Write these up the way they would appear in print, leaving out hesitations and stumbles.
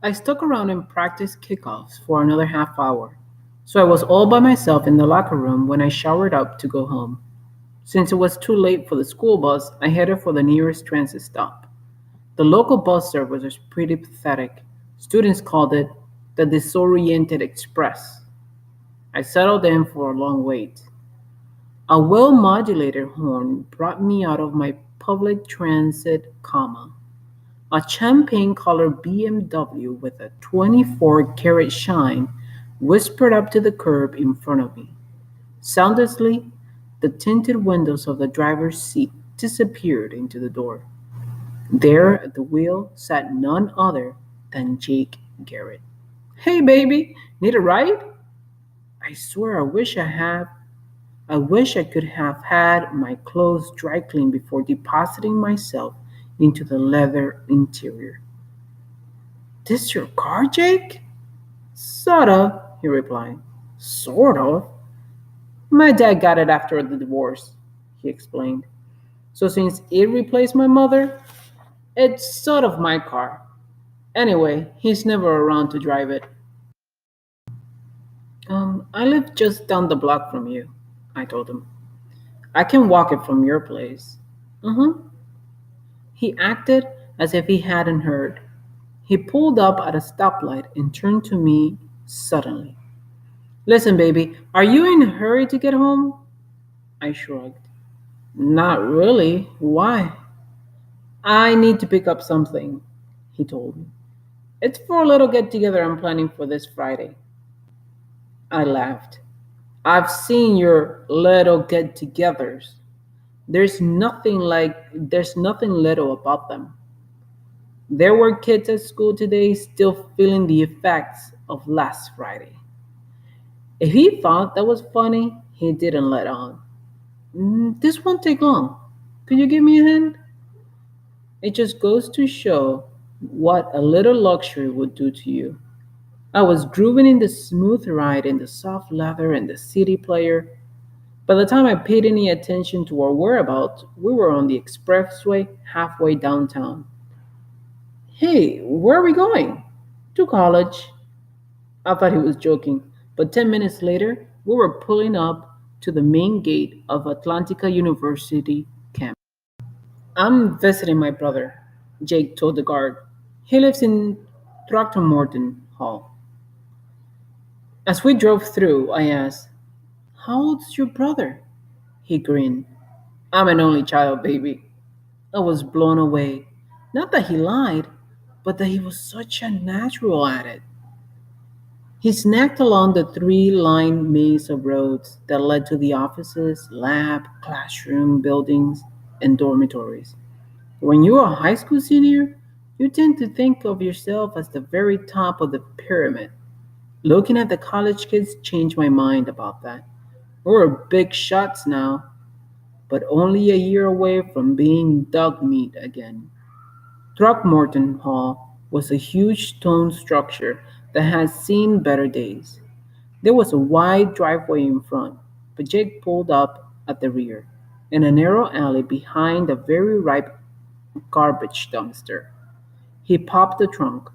I stuck around and practiced kickoffs for another half hour, so I was all by myself in the locker room when I showered up to go home. Since it was too late for the school bus, I headed for the nearest transit stop. The local bus service was pretty pathetic. Students called it the Disoriented Express. I settled in for a long wait. A well modulated horn brought me out of my public transit coma. A champagne colored BMW with a 24-carat shine whispered up to the curb in front of me. Soundlessly, the tinted windows of the driver's seat disappeared into the door. There at the wheel sat none other than Jake Garrett. Hey baby, need a ride? I swear I wish I could have had my clothes dry cleaned before depositing myself into the leather interior. This your car, Jake? Sort of, he replied. Sort of? My dad got it after the divorce, he explained. So since it replaced my mother, it's sort of my car. Anyway, he's never around to drive it. I live just down the block from you, I told him. I can walk it from your place. Mm-hmm. He acted as if he hadn't heard. He pulled up at a stoplight and turned to me suddenly. Listen, baby, are you in a hurry to get home? I shrugged. Not really. Why? I need to pick up something, he told me. It's for a little get together I'm planning for this Friday. I laughed. I've seen your little get togethers. There's nothing little about them. There were kids at school today still feeling the effects of last Friday. If he thought that was funny, he didn't let on. This won't take long. Could you give me a hand? It just goes to show what a little luxury would do to you. I was grooving in the smooth ride in the soft leather and the CD player. By the time I paid any attention to our whereabouts, we were on the expressway halfway downtown. Hey, where are we going? To college. I thought he was joking, but 10 minutes later, we were pulling up to the main gate of Atlantica University campus. I'm visiting my brother, Jake told the guard. He lives in Throckmorton Hall. As we drove through, I asked, how old's your brother? He grinned. I'm an only child, baby. I was blown away. Not that he lied, but that he was such a natural at it. He snacked along the three-line maze of roads that led to the offices, lab, classroom, buildings, and dormitories. When you're a high school senior, you tend to think of yourself as the very top of the pyramid. Looking at the college kids changed my mind about that. We're big shots now, but only a year away from being dog meat again. Throckmorton Hall was a huge stone structure that had seen better days. There was a wide driveway in front, but Jake pulled up at the rear, in a narrow alley behind a very ripe garbage dumpster. He popped the trunk.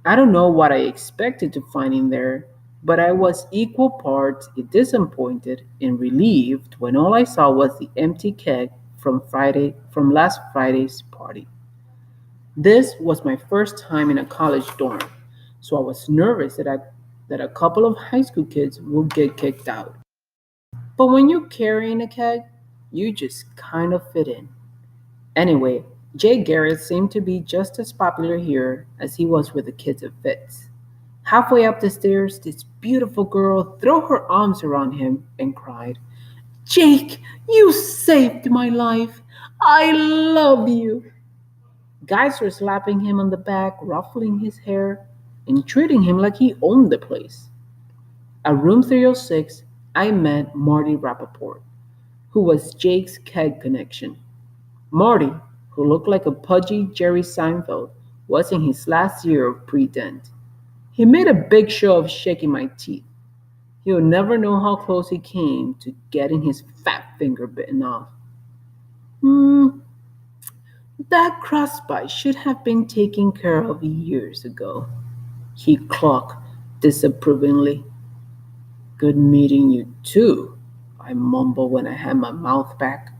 I don't know what I expected to find in there, but I was equal parts disappointed and relieved when all I saw was the empty keg from last Friday's party. This was my first time in a college dorm, so I was nervous that a couple of high school kids would get kicked out. But when you're carrying a keg, you just kind of fit in. Anyway, Jay Garrett seemed to be just as popular here as he was with the kids at Fitz. Halfway up the stairs, this beautiful girl threw her arms around him and cried, Jake, you saved my life. I love you. Guys were slapping him on the back, ruffling his hair, and treating him like he owned the place. At room 306, I met Marty Rappaport, who was Jake's keg connection. Marty, who looked like a pudgy Jerry Seinfeld, was in his last year of pre-dent. He made a big show of shaking my teeth. He'll never know how close he came to getting his fat finger bitten off. Hmm, That crossbite should have been taken care of years ago, he clucked disapprovingly. Good meeting you too, I mumbled when I had my mouth back.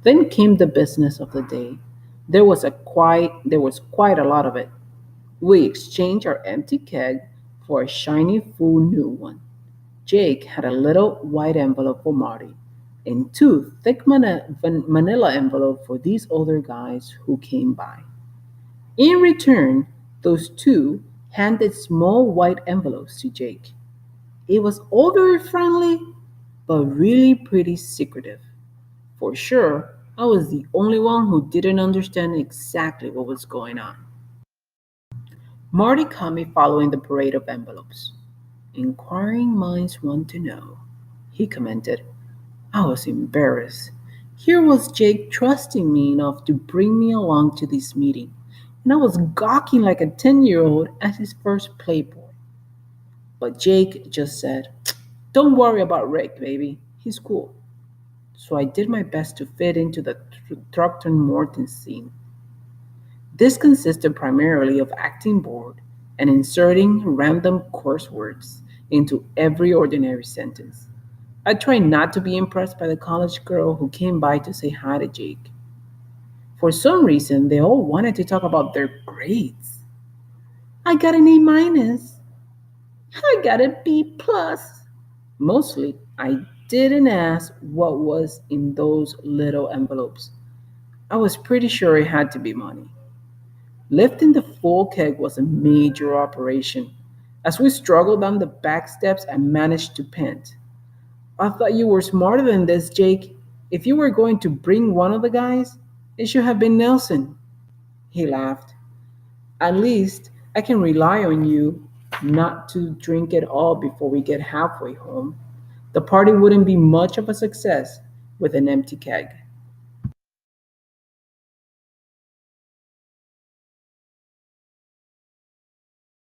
Then came the business of the day. There was quite a lot of it. We exchanged our empty keg for a shiny full new one. Jake had a little white envelope for Marty and two thick manila envelopes for these other guys who came by. In return, those two handed small white envelopes to Jake. It was all very friendly, but really pretty secretive. For sure, I was the only one who didn't understand exactly what was going on. Marty caught me following the parade of envelopes. Inquiring minds want to know, he commented. I was embarrassed. Here was Jake trusting me enough to bring me along to this meeting, and I was gawking like a 10-year-old at his first Playboy. But Jake just said, Don't worry about Rick, baby. He's cool. So I did my best to fit into the Throckton Morton scene. This consisted primarily of acting bored and inserting random curse words into every ordinary sentence. I tried not to be impressed by the college girl who came by to say hi to Jake. For some reason, they all wanted to talk about their grades. I got an A minus. I got a B plus. Mostly, I didn't ask what was in those little envelopes. I was pretty sure it had to be money. Lifting the full keg was a major operation. As we struggled down the back steps, I managed to pant. I thought you were smarter than this, Jake. If you were going to bring one of the guys, it should have been Nelson. He laughed. At least I can rely on you not to drink it all before we get halfway home. The party wouldn't be much of a success with an empty keg.